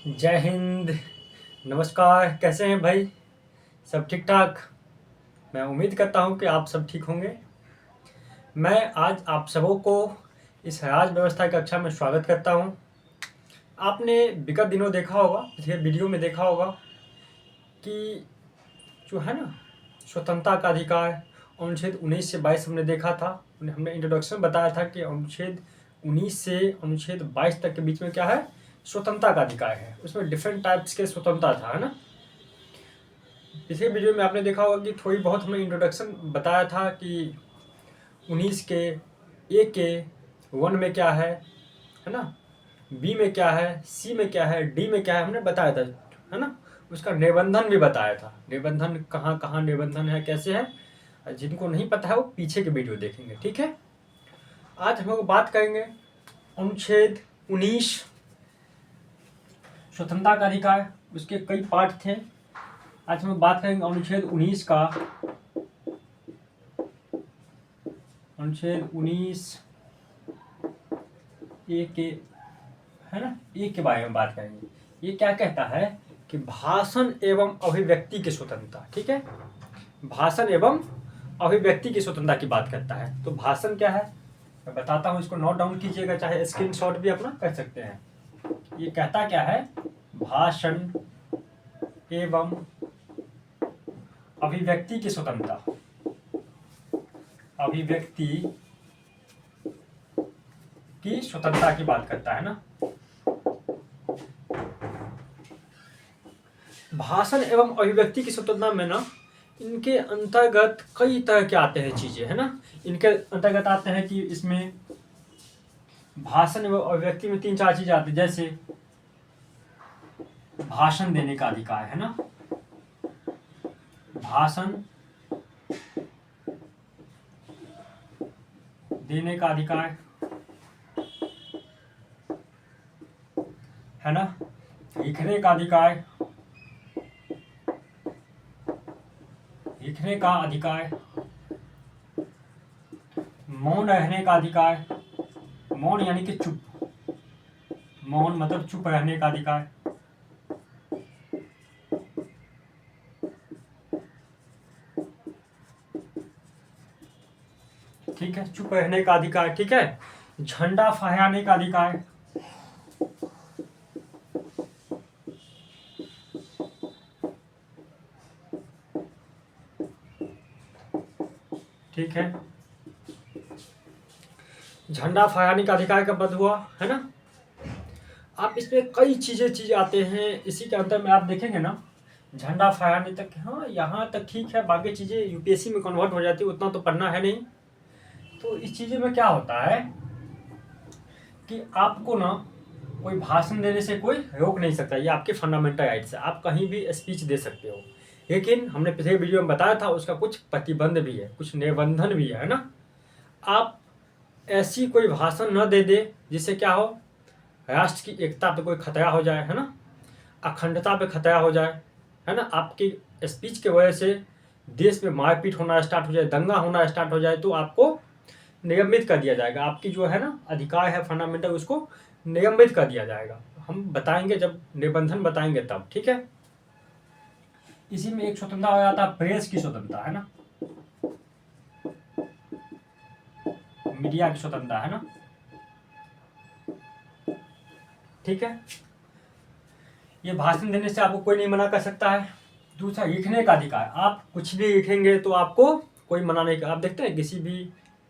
जय हिंद। नमस्कार, कैसे हैं भाई? सब ठीक ठाक? मैं उम्मीद करता हूं कि आप सब ठीक होंगे। मैं आज आप सबों को इस राज व्यवस्था की कक्षा में स्वागत करता हूं। आपने विगत दिनों देखा होगा, पिछले वीडियो में देखा होगा कि जो है ना, स्वतंत्रता का अधिकार अनुच्छेद 19 से 22 हमने देखा था। हमने इंट्रोडक्शन बताया था कि अनुच्छेद 19 से अनुच्छेद 22 तक के बीच में क्या है, स्वतंत्रता का अधिकार है। उसमें डिफरेंट टाइप्स के स्वतंत्रता था, है ना। पिछले वीडियो में आपने देखा होगा कि थोड़ी बहुत हमने इंट्रोडक्शन बताया था कि 19 के ए के 1 में क्या है ना, बी में क्या है, सी में क्या है, डी में क्या है, हमने बताया था, है ना। उसका निबंधन भी बताया था, निबंधन कहाँ कहाँ निबंधन है, कैसे है। जिनको नहीं पता है वो पीछे के वीडियो देखेंगे, ठीक है। आज हम लोग बात करेंगे अनुच्छेद 19 स्वतंत्रता का अधिकार। उसके कई पार्ट थे। आज हम बात करेंगे अनुच्छेद 19 का, अनुच्छेद 19 ए के, है ना, ए के बारे में बात करेंगे। ये क्या कहता है कि भाषण एवं अभिव्यक्ति की स्वतंत्रता, ठीक है। भाषण एवं अभिव्यक्ति की स्वतंत्रता की बात करता है। तो भाषण क्या है मैं बताता हूँ, इसको नोट डाउन कीजिएगा, चाहे स्क्रीनशॉट भी अपना कर सकते हैं। ये कहता क्या है, भाषण एवं अभिव्यक्ति की स्वतंत्रता, अभिव्यक्ति की स्वतंत्रता की बात करता है ना। भाषण एवं अभिव्यक्ति की स्वतंत्रता में ना, इनके अंतर्गत कई तरह के आते हैं चीजें, है ना। इनके अंतर्गत आते हैं कि इसमें भाषण एवं अभिव्यक्ति में 3-4 चीजें आती हैं, जैसे भाषण देने का अधिकार, है ना, भाषण देने का अधिकार, है ना, लिखने का अधिकार, लिखने का अधिकार, मौन रहने का अधिकार, मौन यानी कि चुप, मौन मतलब चुप रहने का अधिकार, ठीक है, चुप रहने का अधिकार, ठीक है। झंडा फहराने का अधिकार, ठीक है। झंडा फहराने का अधिकार का पद हुआ, है ना। आप इसमें कई चीजें आते हैं, इसी के अंतर में आप देखेंगे ना, झंडा फहराने तक, हाँ यहाँ तक ठीक है, बाकी चीजें यूपीएससी में कन्वर्ट हो जाती है, उतना तो पढ़ना है नहीं। तो इस चीज़ों में क्या होता है कि आपको ना कोई भाषण देने से कोई रोक नहीं सकता, ये आपके फंडामेंटल राइट्स है, आप कहीं भी स्पीच दे सकते हो। लेकिन हमने पिछले वीडियो में बताया था उसका कुछ प्रतिबंध भी है, कुछ निबंधन भी है ना। आप ऐसी कोई भाषण न दे दे जिससे क्या हो, राष्ट्र की एकता पे कोई खतरा हो जाए, है ना, अखंडता पे खतरा हो जाए, है ना, आपकी स्पीच के वजह से देश में मारपीट होना स्टार्ट हो जाए, दंगा होना स्टार्ट हो जाए, तो आपको नियमित कर दिया जाएगा। आपकी जो है ना अधिकार है फंडामेंटल, उसको नियमित कर दिया जाएगा। हम बताएंगे जब निबंधन बताएंगे तब, ठीक है। इसी में एक स्वतंत्रता हो जाता है प्रेस की स्वतंत्रता, है ना, मीडिया की स्वतंत्रता, है ना, ठीक है। ये भाषण देने से आपको कोई नहीं मना कर सकता है। दूसरा, लिखने का अधिकार, आप कुछ भी लिखेंगे तो आपको कोई मना नहीं कर। आप देखते हैं किसी भी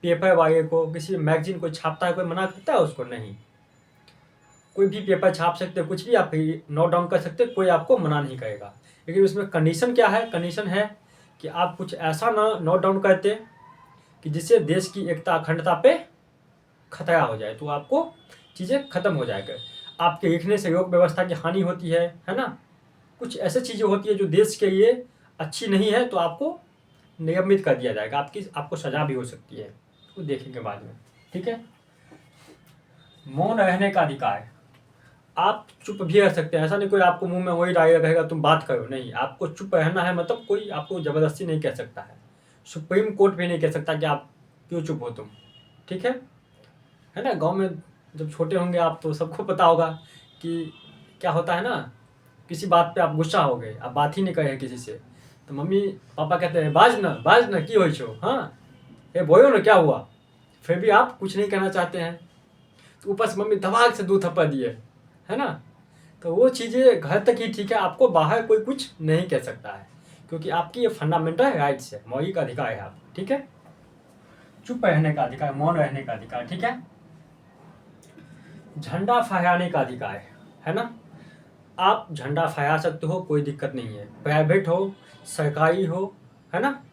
पेपर वाले को, किसी मैगजीन को छापता है, कोई मना करता है उसको? नहीं। कोई भी पेपर छाप सकते हो, कुछ भी आप नोट डाउन कर सकते हो, कोई आपको मना नहीं करेगा। लेकिन उसमें कंडीशन क्या है, कंडीशन है कि आप कुछ ऐसा ना नोट डाउन करते कि जिससे देश की एकता अखंडता पे खतरा हो जाए, तो आपको चीज़ें खत्म हो जाएगा। आपके लिखने से योग व्यवस्था की हानि होती है ना। कुछ ऐसे चीज़ें होती है जो देश के लिए अच्छी नहीं है, तो आपको नियमित कर दिया जाएगा, आपको सजा भी हो सकती है, तो देखेंगे बाद में, ठीक है। मौन रहने का अधिकार, आप चुप भी रह सकते हैं, ऐसा नहीं कोई आपको मुंह में वही डायलॉग कहेगा तुम बात करो, नहीं, आपको चुप रहना है, मतलब कोई आपको जबरदस्ती नहीं कह सकता है। सुप्रीम कोर्ट भी नहीं कह सकता कि आप क्यों चुप हो तुम, ठीक है ना। गांव में जब छोटे होंगे आप तो सबको पता होगा कि क्या होता है ना, किसी बात पे आप गुस्सा हो गए, आप बात ही नहीं कहे किसी से, तो मम्मी पापा कहते हैं बाज ना की हो छो, हाँ ये बोलो ना क्या हुआ, फिर भी आप कुछ नहीं कहना चाहते हैं, तो ऊपर से मम्मी धमाक से 2 थप्पड़ दिए, है ना। तो वो चीज़ें घर तक ही ठीक है, आपको बाहर कोई कुछ नहीं कह सकता है, क्योंकि आपकी ये फंडामेंटल राइट्स है, मौलिक अधिकार है आप, ठीक है। चुप रहने का अधिकार, मौन रहने का अधिकार, ठीक है। झंडा फहराने का अधिकार है ना, आप झंडा फहरा सकते हो, कोई दिक्कत नहीं है, प्राइवेट हो सरकारी हो, है ना,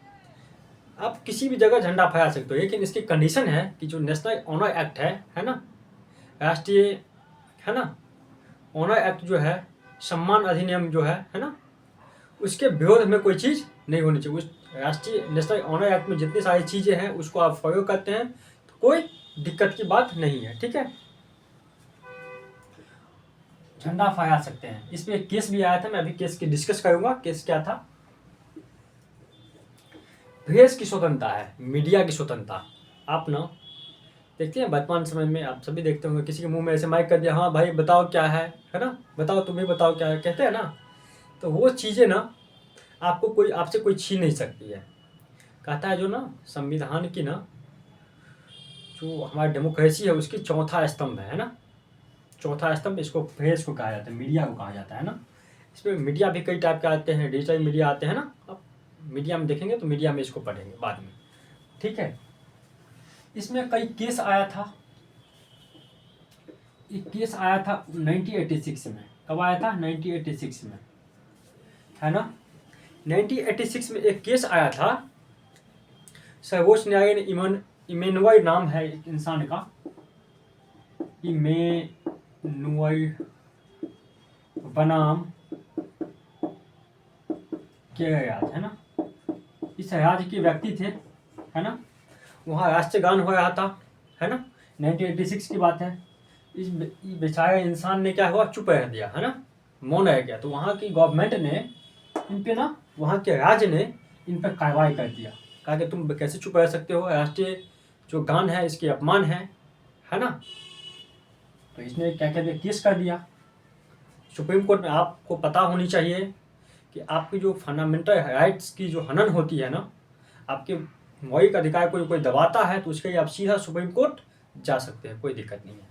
आप किसी भी जगह झंडा फहरा सकते हो, लेकिन इसकी कंडीशन है कि जो नेशनल ऑनर एक्ट है ना, राष्ट्रीय, है ना, ऑनर एक्ट जो है, सम्मान अधिनियम जो है ना, उसके विरोध में कोई चीज़ नहीं होनी चाहिए। उस राष्ट्रीय नेशनल ऑनर एक्ट में जितनी सारी चीज़ें हैं उसको आप फॉलो करते हैं तो कोई दिक्कत की बात नहीं है, ठीक है। झंडा फहरा सकते हैं, इस पे एक केस भी आया था, मैं अभी केस की डिस्कस करूंगा। केस क्या था, प्रेस की स्वतंत्रता है, मीडिया की स्वतंत्रता। आप ना देखते हैं वर्तमान समय में, आप सभी देखते होंगे, किसी के मुंह में ऐसे माइक कर दिया, हाँ भाई बताओ क्या है ना, बताओ तुम्हें बताओ क्या है, कहते हैं ना, तो वो चीज़ें ना आपको कोई, आपसे कोई छीन नहीं सकती है। कहता है जो ना संविधान की ना, जो हमारी डेमोक्रेसी है उसकी चौथा स्तंभ है ना, चौथा स्तंभ इसको प्रेस को कहा जाता है, मीडिया को कहा जाता है ना। इसमें मीडिया भी कई टाइप के आते हैं, डिजिटल मीडिया आते हैं ना, आप मीडिया में देखेंगे तो मीडिया में इसको पढ़ेंगे बाद में, ठीक है। इसमें कई केस आया था, एक केस आया था 1986 में। कब आया था, 1986 में, है ना। 1986 में एक केस आया था, सर्वोच्च न्यायालय ने, इमेनुअल नाम है एक इंसान का, इमेनुअल बनाम केरल, है ना, इस राज्य के व्यक्ति थे, है ना, वहाँ राष्ट्रीय गान हो रहा था, है ना, 1986 की बात है। इस बेचारे इंसान ने क्या हुआ, चुप रह दिया, है ना, मौन रह गया, तो वहाँ की गवर्नमेंट ने इन पे ना, वहाँ के राज्य ने इन पर कार्रवाई कर दिया, कहा कि तुम कैसे चुप रह सकते हो, राष्ट्रीय जो गान है इसके अपमान है ना। तो इसने क्या कहते हैं, केस कर दिया सुप्रीम कोर्ट में। आपको पता होनी चाहिए कि आपकी जो फंडामेंटल राइट्स की जो हनन होती है ना, आपके मौलिक अधिकार को कोई दबाता है तो उसके लिए आप सीधा सुप्रीम कोर्ट जा सकते हैं, कोई दिक्कत नहीं है।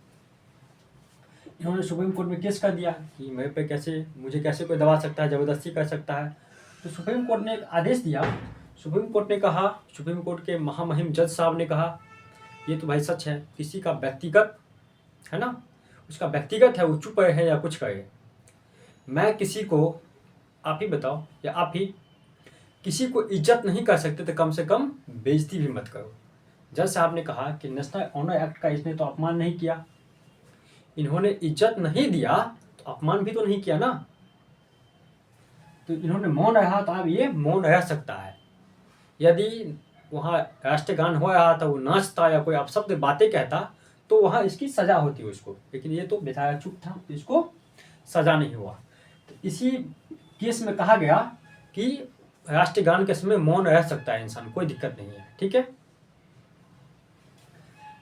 इन्होंने सुप्रीम कोर्ट में केस कर दिया कि मेरे पे कैसे, मुझे कैसे कोई दबा सकता है, ज़बरदस्ती कर सकता है। तो सुप्रीम कोर्ट ने एक आदेश दिया, सुप्रीम कोर्ट ने कहा, सुप्रीम कोर्ट के महामहिम जज साहब ने कहा, ये तो भाई सच है, किसी का व्यक्तिगत, है ना, उसका व्यक्तिगत है, वो चुप है या कुछ करे, मैं किसी को, आप ही बताओ या आप ही किसी को इज्जत नहीं कर सकते तो कम से कम बेइज्जती भी मत करो। जज साहब ने कहा कि नेशनल ऑनर एक्ट का इसने तो अपमान नहीं किया, इन्होंने इज्जत नहीं दिया तो अपमान भी तो नहीं किया ना, तो इन्होंने मौन रहा, तो अब ये मौन रह सकता है। यदि वहाँ राष्ट्रीय गान हो रहा था, वो नाचता या कोई अपशब्द बातें कहता तो वहाँ इसकी सजा होती है उसको, लेकिन ये तो बेचारा चुप था तो इसको सजा नहीं हुआ। तो इसी केस में कहा गया कि राष्ट्रीय गान के समय मौन रह सकता है इंसान, कोई दिक्कत नहीं है, ठीक है।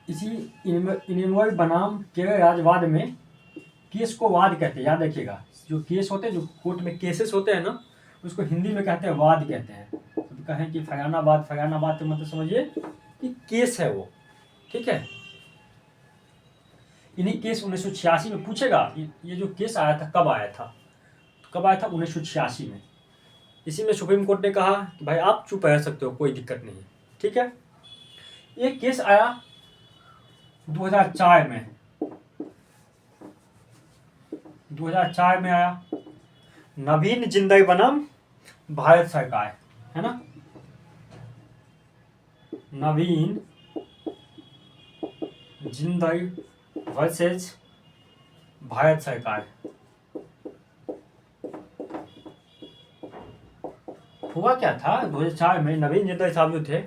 इसी इनेमल बनाम केरल राज्यवाद में, केस को वाद कहते हैं, याद रखिएगा, जो केस होते हैं, जो कोर्ट में केसेस होते हैं ना, उसको हिंदी में कहते हैं वाद कहते हैं। तो कहें कि फलानाबाद तो मतलब समझिए कि केस है वो, ठीक है। इन्हीं केस 1986 में पूछेगा, ये जो केस आया था कब आया था, तो कब आया था, 1986 में। इसी में सुप्रीम कोर्ट ने कहा कि भाई आप चुप रह सकते हो, कोई दिक्कत नहीं है, ठीक है। एक केस आया 2004 में, 2004 में आया, नवीन जिंदल बनाम भारत सरकार, है ना, नवीन जिंदल वर्सेज भारत सरकार। हुआ क्या था, 2004 में नवीन जिंदल साहब जो थे,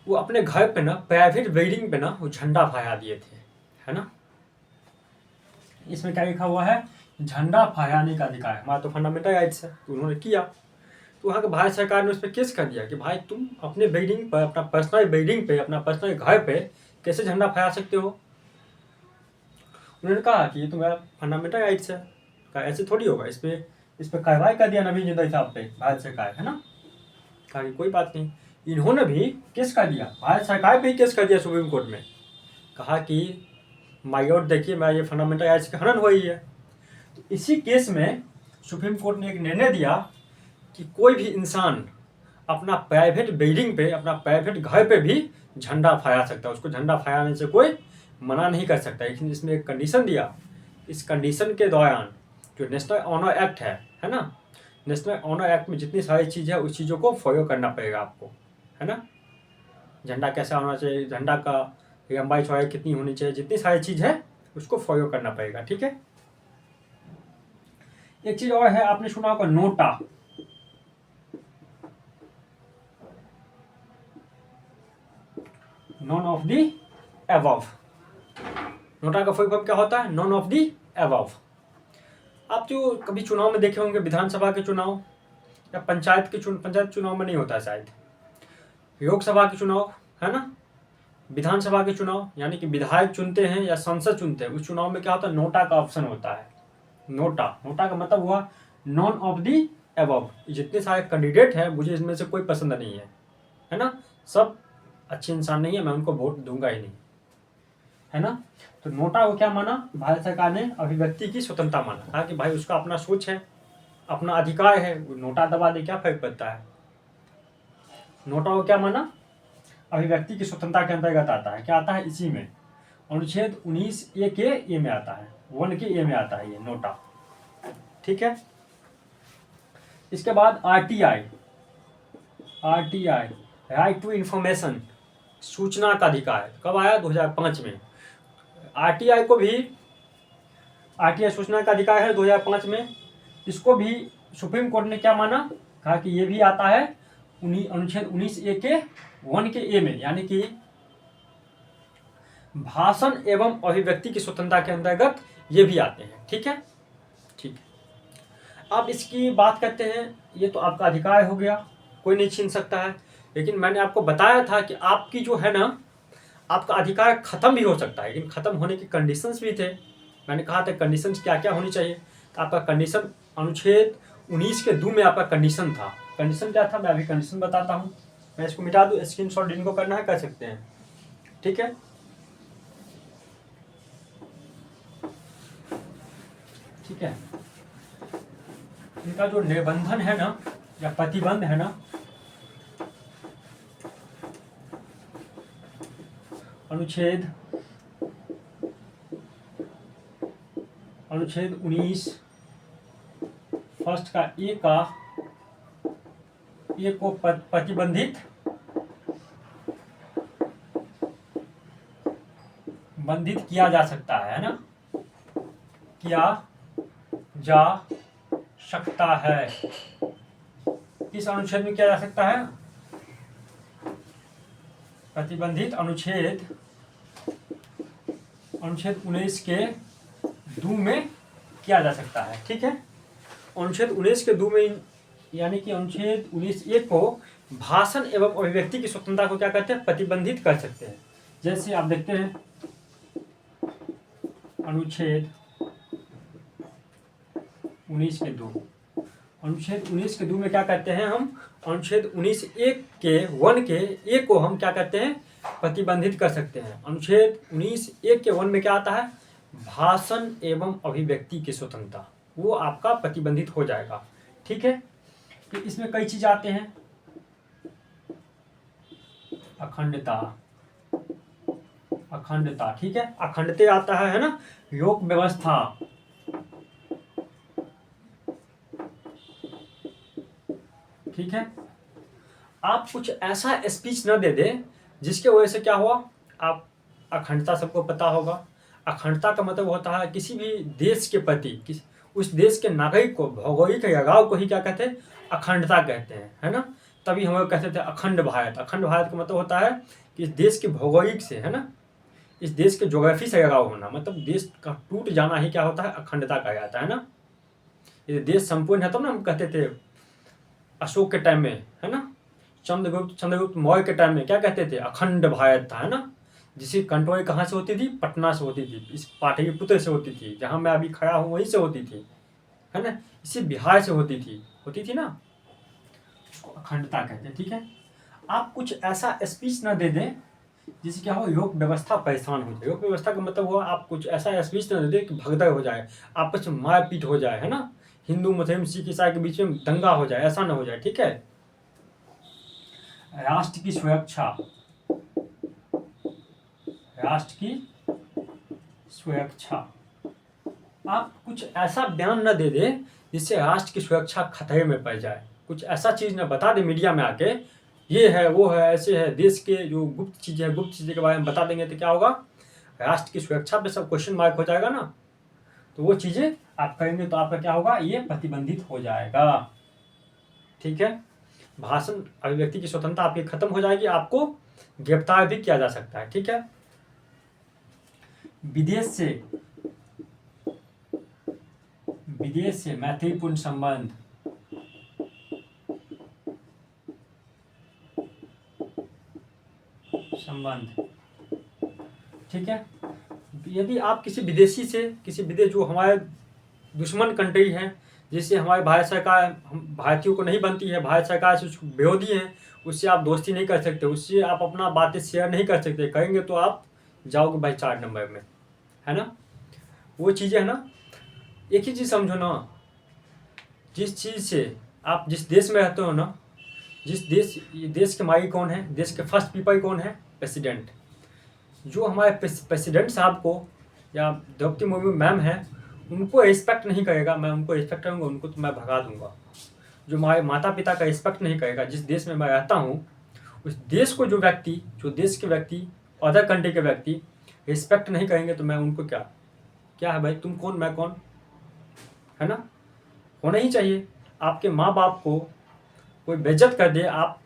वो अपने घर पे ना, प्राइवेट बिल्डिंग पे ना, वो झंडा फहरा दिए थे, है ना। इसमें क्या लिखा हुआ है, झंडा फहराने का अधिकार, हमारा तो फंडामेंटल राइट्स है, तो उन्होंने किया, तो वहाँ के भारत सरकार ने उस पर केस कर दिया कि भाई तुम अपने बिल्डिंग पर, अपना पर्सनल बिल्डिंग पे, अपना पर्सनल घर पे कैसे झंडा फहरा सकते हो। उन्होंने कहा कि ये तो मेरा फंडामेंटल राइट्स है। कहा ऐसे थोड़ी होगा, इस पे कार्रवाई कर दिया नवीन जिंदगी साहब पे, भारत सरकार, है ना। कहा कि कोई बात नहीं। इन्होंने भी केस कर दिया, भारत सरकार पे ही केस कर दिया सुप्रीम कोर्ट में। कहा कि माई और देखिए मेरा ये फंडामेंटल राइट्स का हनन हुई है। तो इसी केस में सुप्रीम कोर्ट ने एक निर्णय दिया कि कोई भी इंसान अपना प्राइवेट बिल्डिंग पे, अपना प्राइवेट घर पे भी झंडा फहरा सकता है, उसको झंडा फहराने से कोई मना नहीं कर सकता। लेकिन इसमें एक कंडीशन दिया, इस कंडीशन के दौरान जो नेशनल ऑनर एक्ट है ना, नेशनल ऑनर एक्ट में जितनी सारी चीज़ है उस चीज़ों को फॉलो करना पड़ेगा आपको, है ना। झंडा कैसा होना चाहिए, झंडा का लंबाई चौड़ाई कितनी होनी चाहिए, जितनी सारी चीज़ है उसको फॉलो करना पड़ेगा, ठीक है। एक चीज़ और है, आपने सुना होगा NOTA. None of the above. NOTA का फुल फॉर्म क्या होता है? None of the above. आप जो कभी चुनाव में देखे होंगे, विधानसभा के चुनाव या पंचायत चुनाव में नहीं होता है शायद, लोकसभा के चुनाव, है ना, विधानसभा के चुनाव, यानी कि विधायक चुनते हैं या संसद चुनते हैं, उस चुनाव में क्या होता है? नोटा का ऑप्शन होता है। नोटा का मतलब हुआ नॉन ऑफ दी एबव। जितने सारे कैंडिडेट हैं मुझे इसमें से कोई पसंद नहीं है ना, सब अच्छे इंसान नहीं है, मैं उनको वोट दूंगा ही नहीं, है ना। तो नोटा को क्या माना भारत सरकार ने? अभिव्यक्ति की स्वतंत्रता माना। कहा कि भाई उसका अपना सोच है, अपना अधिकार है, नोटा दबा दे क्या फर्क पड़ता है। नोटा को क्या माना? अभिव्यक्ति की स्वतंत्रता के अंतर्गत आता है। क्या आता है इसी में? अनुच्छेद 19A के ए में आता है, 1 के ए में आता है ये नोटा, ठीक है। इसके बाद आरटीआई, राइट टू इंफॉर्मेशन, सूचना का अधिकार, कब आया? 2005 में। आरटीआई सूचना का अधिकार है 2005 में। इसको भी सुप्रीम कोर्ट ने क्या माना? कहा कि ये भी आता है अनुच्छेद 19A के 1 के ए में, यानी कि भाषण एवं अभिव्यक्ति की स्वतंत्रता के अंतर्गत ये भी आते हैं, ठीक है। ठीक है, अब इसकी बात करते हैं। ये तो आपका अधिकार हो गया, कोई नहीं छीन सकता है। लेकिन मैंने आपको बताया था कि आपकी जो है ना, आपका अधिकार खत्म भी हो सकता है, लेकिन खत्म होने के कंडीशंस भी थे। मैंने कहा था कंडीशंस क्या क्या होनी चाहिए। तो आपका कंडीशन अनुच्छेद 19 के 2 में आपका कंडीशन था। कंडीशन क्या था? मैं अभी कंडीशन बताता हूँ। मैं इसको मिटा दूँ, स्क्रीनशॉट जिनको करना है कर सकते हैं, ठीक है। ठीक है, इनका जो निबंधन है ना या प्रतिबंध है ना, अनुच्छेद 19 फर्स्ट का ए को प्रतिबंधित किया जा सकता है ना, किया जा सकता है। इस अनुच्छेद में किया जा सकता है, प्रतिबंधित अनुच्छेद 19 के 2 में किया जा सकता है, ठीक है। अनुच्छेद 19 के 2 में, यानी कि अनुच्छेद 19A को भाषण एवं अभिव्यक्ति की स्वतंत्रता को क्या कहते हैं? प्रतिबंधित कर सकते हैं। जैसे आप देखते हैं अनुच्छेद 19 के 2, अनुच्छेद 19 के 2 में क्या कहते हैं हम? अनुच्छेद 19A के 1 के ए को हम क्या कहते हैं? प्रतिबंधित कर सकते हैं। अनुच्छेद 19A के 1 में क्या आता है? भाषण एवं अभिव्यक्ति की स्वतंत्रता, वो आपका प्रतिबंधित हो जाएगा, ठीक है। तो इसमें कई चीज आते हैं, अखंडता, ठीक है, अखंडता आता है ना, लोक व्यवस्था, ठीक है। आप कुछ ऐसा स्पीच न दे दे जिसके वजह से क्या हुआ, आप, अखंडता सबको पता होगा। अखंडता का मतलब होता है किसी भी देश के प्रति, उस देश के नागरिक को, भौगोलिक लगाव को ही क्या कहते हैं? अखंडता कहते हैं, है ना। तभी हम लोग कहते थे अखंड भारत। अखंड भारत का मतलब होता है कि इस देश के भौगोलिक से, है ना, इस देश के ज्योग्राफी से लगाव होना, मतलब देश का टूट जाना ही क्या होता है? अखंडता कहा जाता है ना। ये देश संपूर्ण है, तो ना हम कहते थे अशोक के टाइम में, है ना, चंद्रगुप्त मौर्य के टाइम में क्या कहते थे? अखंड भारत था, है ना। जिसकी कंट्रोल कहाँ से होती थी? पटना से होती थी, इस पाटलिपुत्र से होती थी, जहाँ मैं अभी खड़ा हूँ वहीं से होती थी, है ना। इसी बिहार से होती थी ना, उसको अखंडता कहते हैं। ठीक है, आप कुछ ऐसा स्पीच ना दे दें जिससे क्या हो, योग व्यवस्था परेशान हो जाए। योग व्यवस्था का मतलब हुआ आप कुछ ऐसा स्पीच ना दे दें कि भगदड़ हो जाए, आपस में मारपीट हो जाए, है ना, हिंदू मुस्लिम सिख ईसाई के बीच में दंगा हो जाए, ऐसा ना हो जाए। ठीक है, राष्ट्र की सुरक्षा, राष्ट्र की सुरक्षा, आप कुछ ऐसा बयान न दे दे जिससे राष्ट्र की सुरक्षा खतरे में पड़ जाए। कुछ ऐसा चीज़ न बता दे मीडिया में आके, ये है वो है ऐसे है, देश के जो गुप्त चीज़ें के बारे में बता देंगे तो क्या होगा, राष्ट्र की सुरक्षा पे सब क्वेश्चन मार्क हो जाएगा ना, तो वो चीज़ें आप करेंगे तो आपका क्या होगा, ये प्रतिबंधित हो जाएगा। ठीक है, भाषण अभिव्यक्ति की स्वतंत्रता आपकी खत्म हो जाएगी, आपको गिरफ्तार भी किया जा सकता है। ठीक है, विदेश से मैत्रीपूर्ण संबंध, ठीक है, यदि आप किसी विदेशी से, किसी विदेश जो हमारे दुश्मन कंट्री है, जिससे हमारे भारत सरकार हम भारतीयों को नहीं बनती है, भारत सरकार से विरोधी है, उससे आप दोस्ती नहीं कर सकते, उससे आप अपना बातें शेयर नहीं कर सकते, करेंगे तो आप जाओगे भाई 4 नंबर में, है ना। वो चीज़ें है ना, एक ही चीज़ समझो ना, जिस चीज़ से आप जिस देश में रहते हो ना, देश के मालिक कौन है, देश के फर्स्ट पीपल कौन है, प्रेसिडेंट। जो हमारे प्रेसिडेंट साहब को या द्रौपदी मुर्मू मैम है, उनको रिस्पेक्ट नहीं करेगा, मैं उनको रिस्पेक्ट करूँगा, उनको तो मैं भगा दूंगा। जो हमारे माता पिता का रिस्पेक्ट नहीं करेगा, जिस देश में मैं रहता हूँ उस देश को जो देश के व्यक्ति, अदर कंट्री के व्यक्ति रिस्पेक्ट नहीं करेंगे तो मैं उनको क्या है भाई, तुम कौन मैं कौन, है ना। होना ही चाहिए। आपके माँ बाप को कोई बेइज्जत कर दे, आप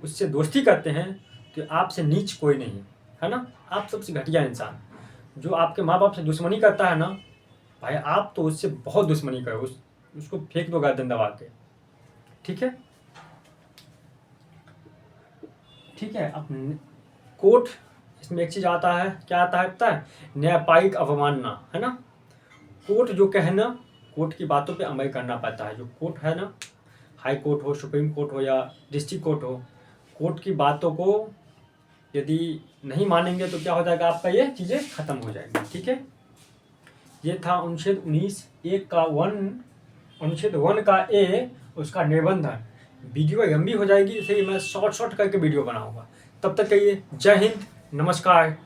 उससे दोस्ती करते हैं तो आपसे नीच कोई नहीं, है ना। आप सबसे घटिया इंसान। जो आपके माँ बाप से दुश्मनी करता है ना भाई, आप तो उससे बहुत दुश्मनी करो, उसको फेंक दो गर्दन दबा के। ठीक है, ठीक है। अब कोर्ट, इसमें एक चीज़ आता है, क्या आता है पता है, न्यायपालिक अवमानना, है ना। कोर्ट जो कहे ना, कोर्ट की बातों पे अमल करना पड़ता है। जो कोर्ट है ना, हाई कोर्ट हो, सुप्रीम कोर्ट हो या डिस्ट्रिक्ट कोर्ट हो, कोर्ट की बातों को यदि नहीं मानेंगे तो क्या हो जाएगा, आपका ये चीज़ें खत्म हो जाएंगी। ठीक है, ये था अनुच्छेद 19(1) का ए, उसका निबंधन। वीडियो लंबी हो जाएगी, इसलिए मैं शॉर्ट करके वीडियो बनाऊंगा। तब तक के लिए जय हिंद, नमस्कार।